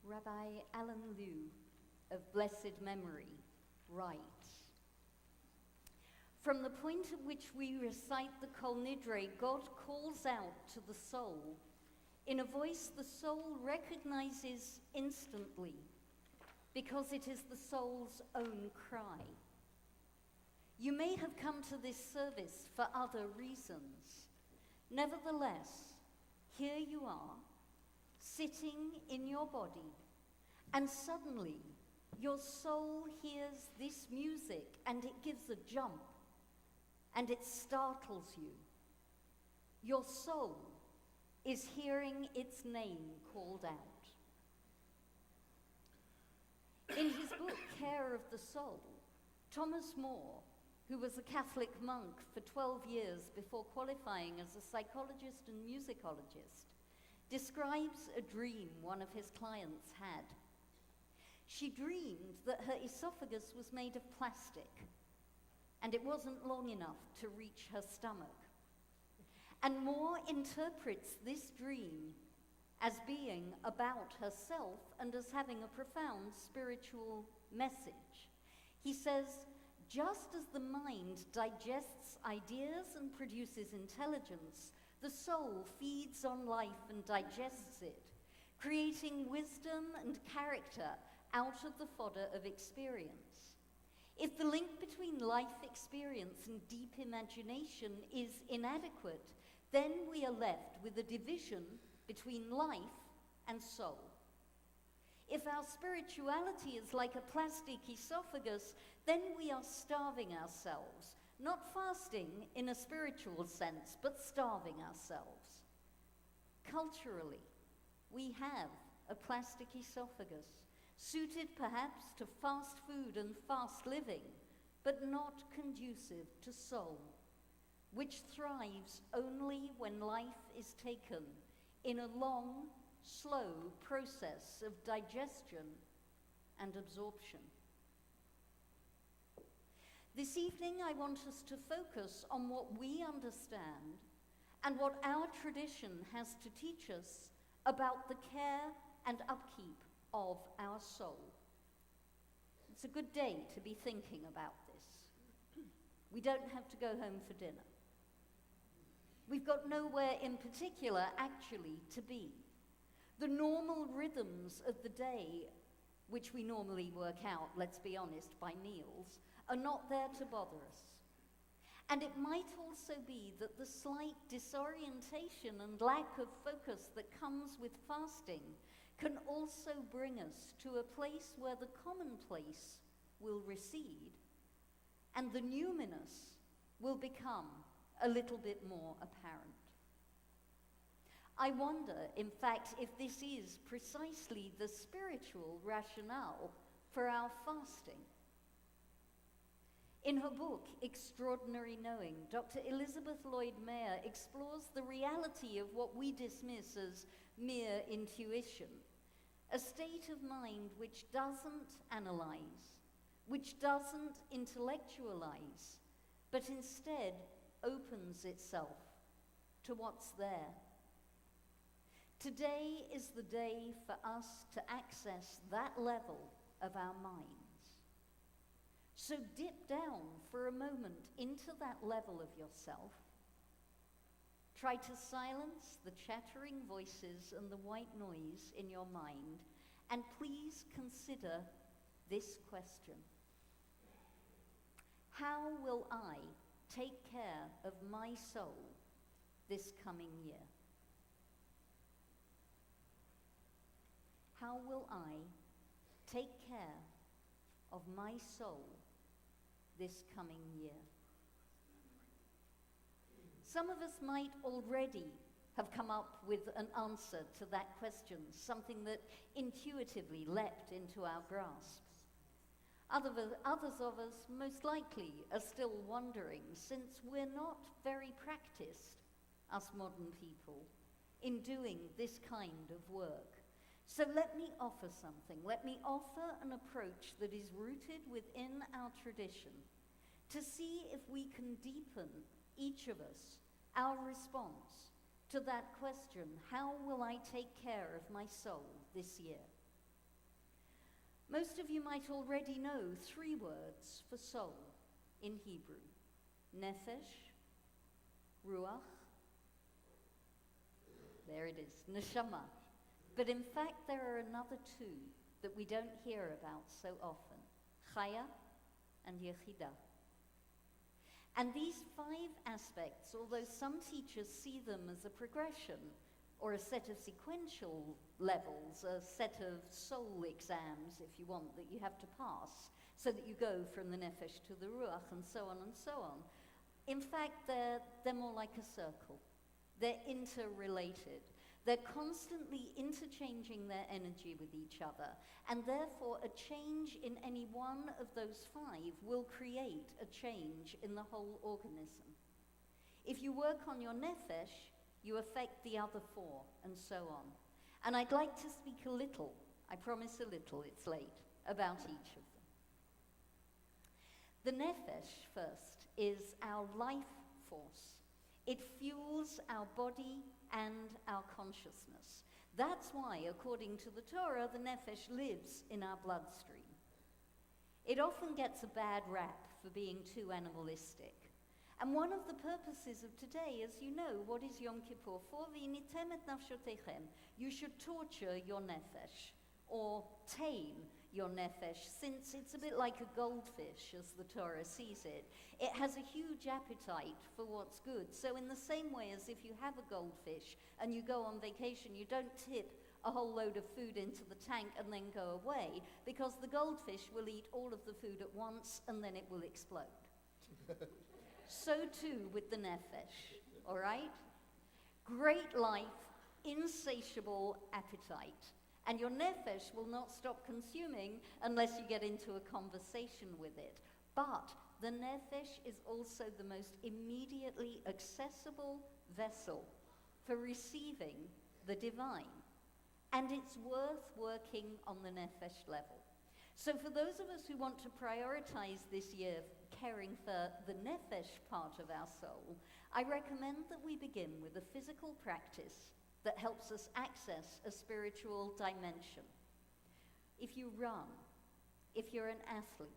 Rabbi Alan Liu, of blessed memory, writes, "From the point at which we recite the Kol Nidre, God calls out to the soul in a voice the soul recognizes instantly, because it is the soul's own cry. You may have come to this service for other reasons. Nevertheless, here you are, sitting in your body, and suddenly your soul hears this music and it gives a jump, and it startles you. Your soul is hearing its name called out." In his book, Care of the Soul, Thomas More, who was a Catholic monk for 12 years before qualifying as a psychologist and musicologist, describes a dream one of his clients had. She dreamed that her esophagus was made of plastic, and it wasn't long enough to reach her stomach. And Moore interprets this dream as being about herself and as having a profound spiritual message. He says, just as the mind digests ideas and produces intelligence, the soul feeds on life and digests it, creating wisdom and character out of the fodder of experience. If the link between life experience and deep imagination is inadequate, then we are left with a division between life and soul. If our spirituality is like a plastic esophagus, then we are starving ourselves, not fasting in a spiritual sense, but starving ourselves. Culturally, we have a plastic esophagus, suited perhaps to fast food and fast living, but not conducive to soul, which thrives only when life is taken in a long, slow process of digestion and absorption. This evening, I want us to focus on what we understand and what our tradition has to teach us about the care and upkeep of our soul. It's a good day to be thinking about this. We don't have to go home for dinner. We've got nowhere in particular, actually, to be. The normal rhythms of the day, which we normally work out, let's be honest, by meals, are not there to bother us. And it might also be that the slight disorientation and lack of focus that comes with fasting can also bring us to a place where the commonplace will recede and the numinous will become a little bit more apparent. I wonder, in fact, if this is precisely the spiritual rationale for our fasting. In her book, Extraordinary Knowing, Dr. Elizabeth Lloyd Mayer explores the reality of what we dismiss as mere intuition, a state of mind which doesn't analyze, which doesn't intellectualize, but instead opens itself to what's there. Today is the day for us to access that level of our minds. So dip down for a moment into that level of yourself. Try to silence the chattering voices and the white noise in your mind, and please consider this question. How will I take care of my soul this coming year? How will I take care of my soul this coming year? Some of us might already have come up with an answer to that question, something that intuitively leapt into our grasp. Others of us most likely are still wondering, since we're not very practiced, us modern people, in doing this kind of work. So let me offer something. Let me offer an approach that is rooted within our tradition to see if we can deepen, each of us, our response to that question, how will I take care of my soul this year? Most of you might already know 3 words for soul in Hebrew: nefesh, ruach, there it is, neshama. But in fact, there are another 2 that we don't hear about so often: chaya and yechidah. And these 5 aspects, although some teachers see them as a progression or a set of sequential levels, a set of soul exams, if you want, that you have to pass, so that you go from the nefesh to the ruach and so on and so on. In fact, they're more like a circle. They're interrelated. They're constantly interchanging their energy with each other, and therefore a change in any one of those 5 will create a change in the whole organism. If you work on your nefesh, you affect the other 4, and so on. And I'd like to speak a little, I promise a little, it's late, about each of them. The nefesh, first, is our life force. It fuels our body and our consciousness. That's why, according to the Torah, the nefesh lives in our bloodstream. It often gets a bad rap for being too animalistic. And one of the purposes of today, as you know, what is Yom Kippur for? V'initem et nafshotechem. You should torture your nefesh, or tame your nefesh, since it's a bit like a goldfish, as the Torah sees it. It has a huge appetite for what's good. So in the same way as if you have a goldfish and you go on vacation, you don't tip a whole load of food into the tank and then go away, because the goldfish will eat all of the food at once and then it will explode. So too with the nefesh, all right? Great life, insatiable appetite. And your nefesh will not stop consuming unless you get into a conversation with it. But the nefesh is also the most immediately accessible vessel for receiving the divine. And it's worth working on the nefesh level. So for those of us who want to prioritize this year caring for the nefesh part of our soul, I recommend that we begin with a physical practice that helps us access a spiritual dimension. If you run, if you're an athlete,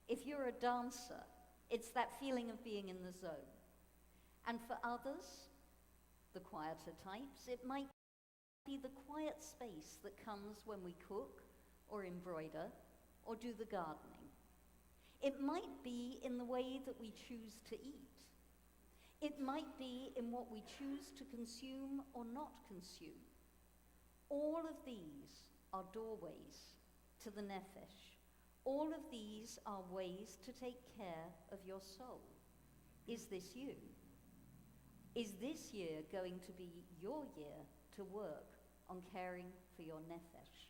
if you're a dancer, it's that feeling of being in the zone. And for others, the quieter types, it might be the quiet space that comes when we cook or embroider or do the gardening. It might be in the way that we choose to eat. It might be in what we choose to consume or not consume. All of these are doorways to the nefesh. All of these are ways to take care of your soul. Is this you? Is this year going to be your year to work on caring for your nefesh?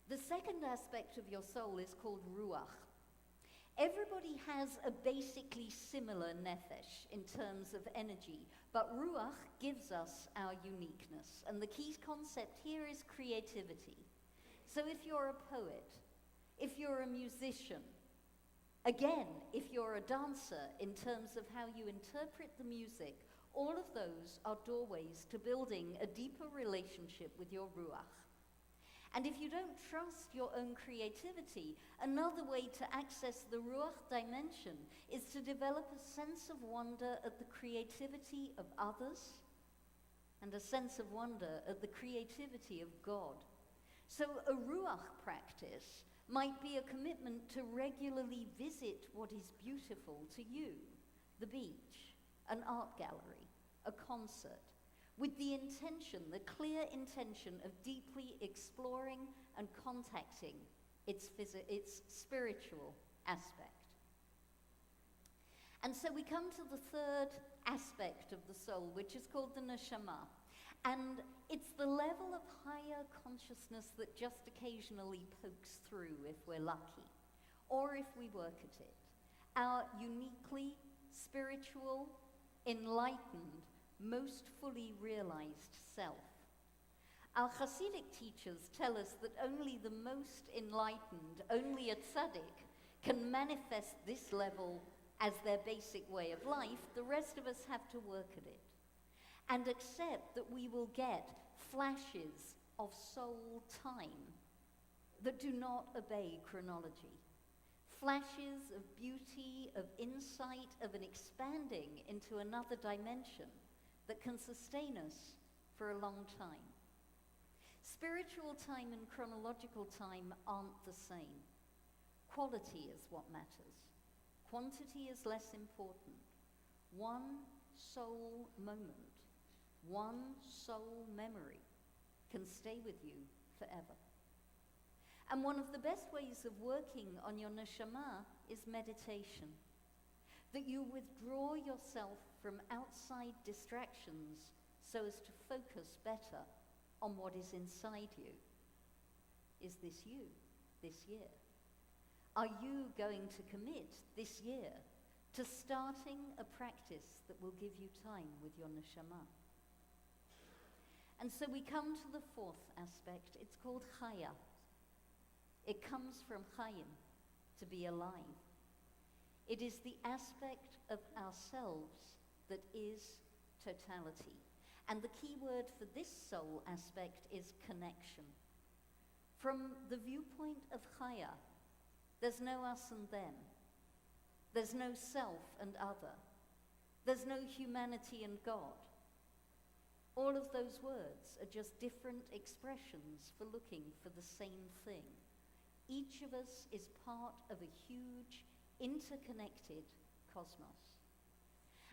The second aspect of your soul is called ruach. Everybody has a basically similar nefesh in terms of energy, but ruach gives us our uniqueness. And the key concept here is creativity. So if you're a poet, if you're a musician, again, if you're a dancer, in terms of how you interpret the music, all of those are doorways to building a deeper relationship with your ruach. And if you don't trust your own creativity, another way to access the ruach dimension is to develop a sense of wonder at the creativity of others and a sense of wonder at the creativity of God. So a ruach practice might be a commitment to regularly visit what is beautiful to you: the beach, an art gallery, a concert, with the intention, the clear intention of deeply exploring and contacting its spiritual aspect. And so we come to the third aspect of the soul, which is called the neshama. And it's the level of higher consciousness that just occasionally pokes through if we're lucky, or if we work at it. Our uniquely spiritual, enlightened, most fully realized self. Our Hasidic teachers tell us that only the most enlightened, only a tzaddik, can manifest this level as their basic way of life. The rest of us have to work at it and accept that we will get flashes of soul time that do not obey chronology. Flashes of beauty, of insight, of an expanding into another dimension that can sustain us for a long time. Spiritual time and chronological time aren't the same. Quality is what matters. Quantity is less important. One soul moment, one soul memory can stay with you forever. And one of the best ways of working on your neshama is meditation. That you withdraw yourself from outside distractions so as to focus better on what is inside you. Is this you this year? Are you going to commit this year to starting a practice that will give you time with your neshama? And so we come to the fourth aspect. It's called chaya. It comes from chayim, to be alive. It is the aspect of ourselves that is totality. And the key word for this soul aspect is connection. From the viewpoint of chaya, there's no us and them. There's no self and other. There's no humanity and God. All of those words are just different expressions for looking for the same thing. Each of us is part of a huge, interconnected cosmos.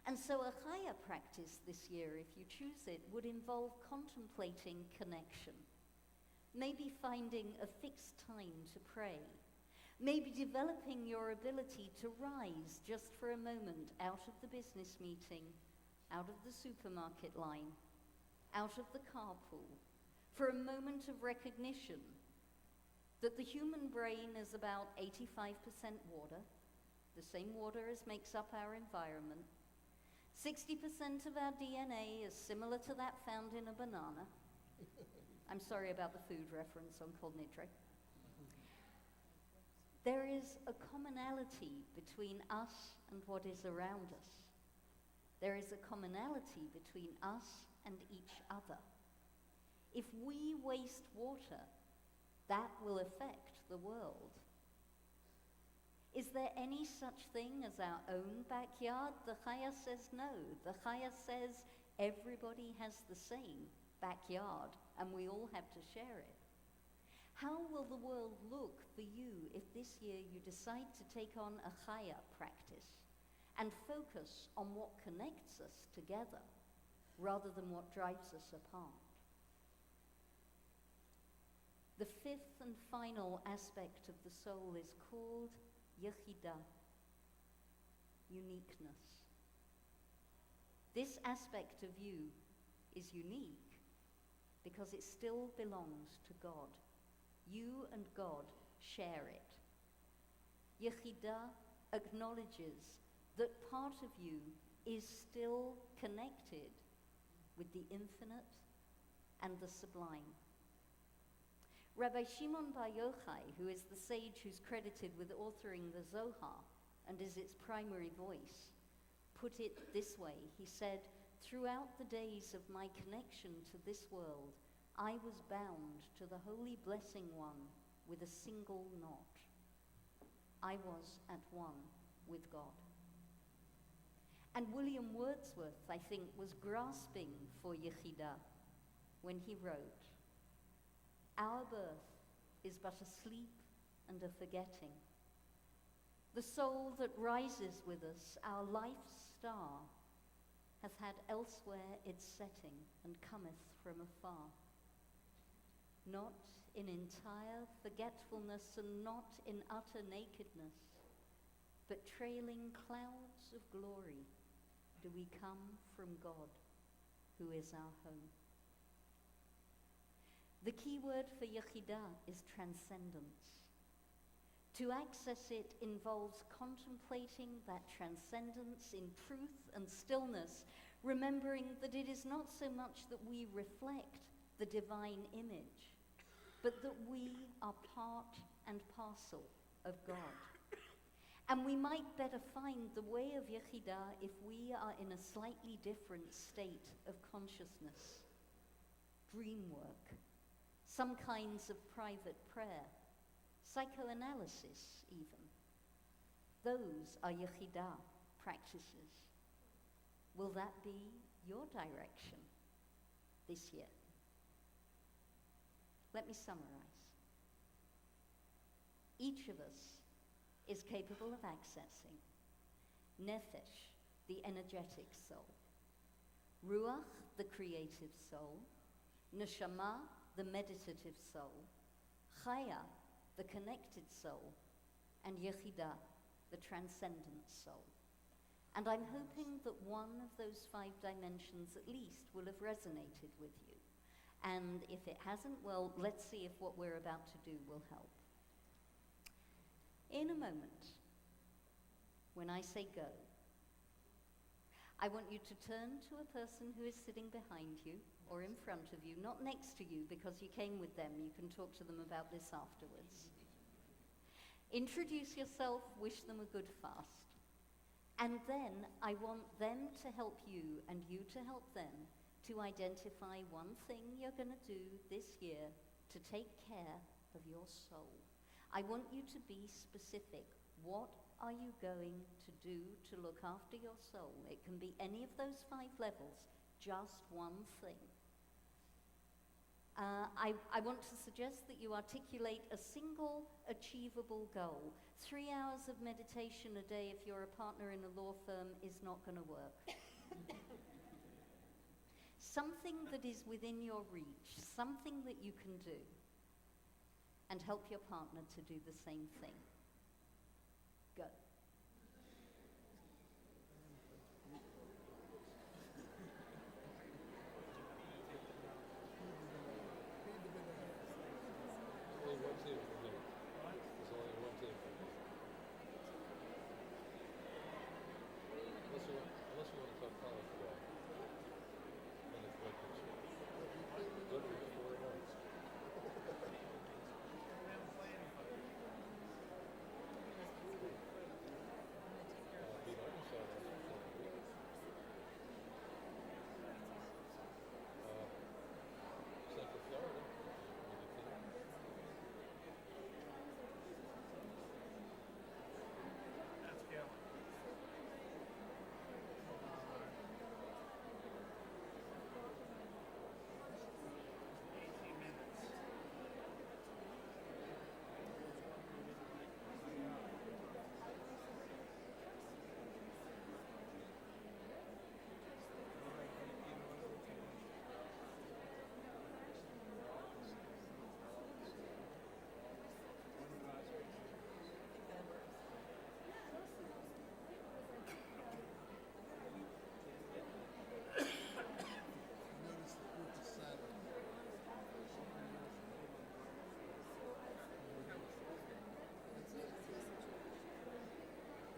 And so a chaya practice this year, if you choose it, would involve contemplating connection. Maybe finding a fixed time to pray. Maybe developing your ability to rise just for a moment out of the business meeting, out of the supermarket line, out of the carpool, for a moment of recognition that the human brain is about 85% water, the same water as makes up our environment. 60% of our DNA is similar to that found in a banana. I'm sorry about the food reference on Kol Nidre. There is a commonality between us and what is around us. There is a commonality between us and each other. If we waste water, that will affect the world. Is there any such thing as our own backyard? The chaya says no. The chaya says everybody has the same backyard and we all have to share it. How will the world look for you if this year you decide to take on a chaya practice and focus on what connects us together rather than what drives us apart? The fifth and final aspect of the soul is called yechidah, uniqueness. This aspect of you is unique because it still belongs to God. You and God share it. Yechidah acknowledges that part of you is still connected with the infinite and the sublime. Rabbi Shimon Bar Yochai, who is the sage who's credited with authoring the Zohar and is its primary voice, put it this way. He said, "Throughout the days of my connection to this world, I was bound to the Holy Blessing One with a single knot. I was at one with God." And William Wordsworth, I think, was grasping for Yechidah when he wrote, "Our birth is but a sleep and a forgetting. The soul that rises with us, our life's star, hath had elsewhere its setting and cometh from afar. Not in entire forgetfulness and not in utter nakedness, but trailing clouds of glory do we come from God, who is our home." The key word for Yechidah is transcendence. To access it involves contemplating that transcendence in truth and stillness, remembering that it is not so much that we reflect the divine image, but that we are part and parcel of God. And we might better find the way of Yechidah if we are in a slightly different state of consciousness. Dream work, some kinds of private prayer, psychoanalysis even. Those are Yechidah practices. Will that be your direction this year? Let me summarize. Each of us is capable of accessing Nefesh, the energetic soul, Ruach, the creative soul, Neshama, the meditative soul, Chaya, the connected soul, and Yechidah, the transcendent soul. And I'm hoping that one of those 5 dimensions at least will have resonated with you. And if it hasn't, well, let's see if what we're about to do will help. In a moment, when I say go, I want you to turn to a person who is sitting behind you or in front of you, not next to you because you came with them. You can talk to them about this afterwards. Introduce yourself, wish them a good fast. And then I want them to help you and you to help them to identify one thing you're going to do this year to take care of your soul. I want you to be specific. What are you going to do to look after your soul? It can be any of those 5 levels, just one thing. I want to suggest that you articulate a single achievable goal. 3 hours of meditation a day if you're a partner in a law firm is not going to work. Something that is within your reach, something that you can do, and help your partner to do the same thing. Go.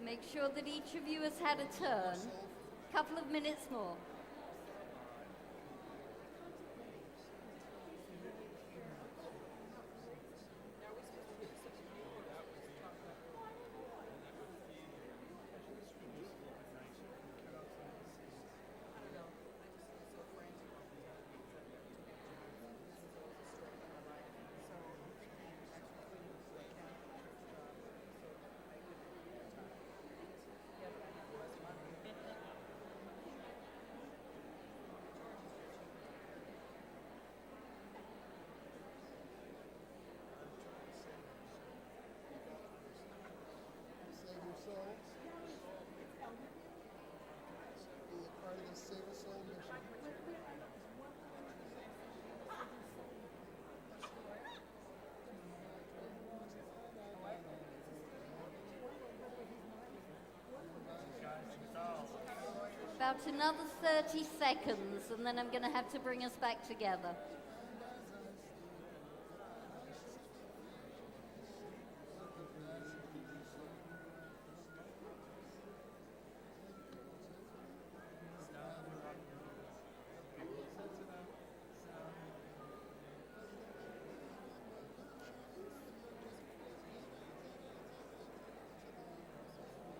Make sure that each of you has had a turn. Couple of minutes more. About another 30 seconds, and then I'm going to have to bring us back together.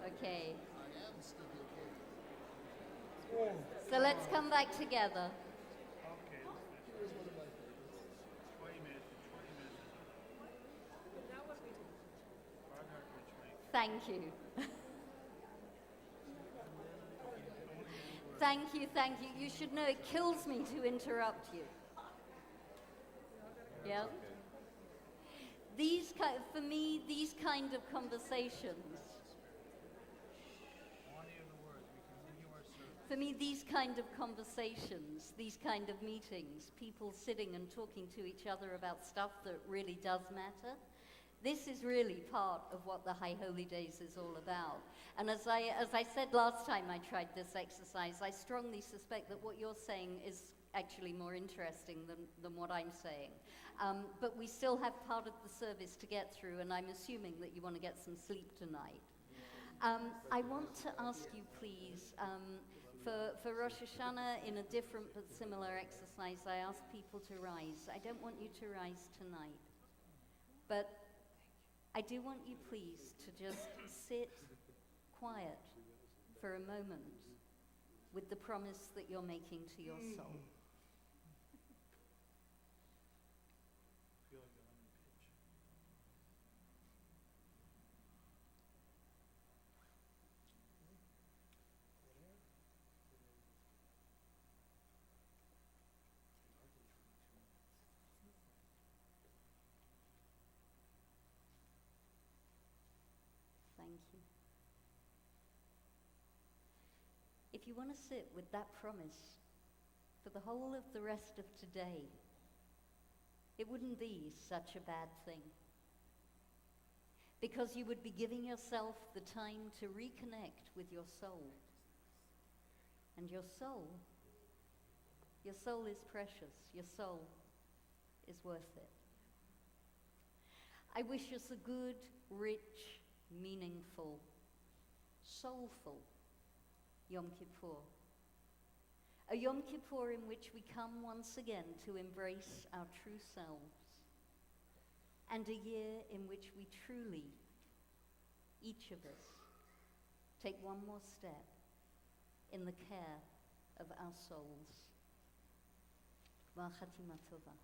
Okay. So let's come back together. Thank you. Thank you, thank you. You should know it kills me to interrupt you. Yeah? For me, these kind of conversations, these kind of meetings, people sitting and talking to each other about stuff that really does matter, this is really part of what the High Holydays is all about. And as I said last time I tried this exercise, I strongly suspect that what you're saying is actually more interesting than what I'm saying. But we still have part of the service to get through, and I'm assuming that you want to get some sleep tonight. I want to ask you, please, for Rosh Hashanah, in a different but similar exercise, I ask people to rise. I don't want you to rise tonight, but I do want you, please, to just sit quiet for a moment with the promise that you're making to your soul. Thank you. If you want to sit with that promise for the whole of the rest of today, it wouldn't be such a bad thing. Because you would be giving yourself the time to reconnect with your soul. And your soul is precious. Your soul is worth it. I wish us a good, rich, meaningful, soulful Yom Kippur. A Yom Kippur in which we come once again to embrace our true selves. And a year in which we truly, each of us, take one more step in the care of our souls. Chatima Tova.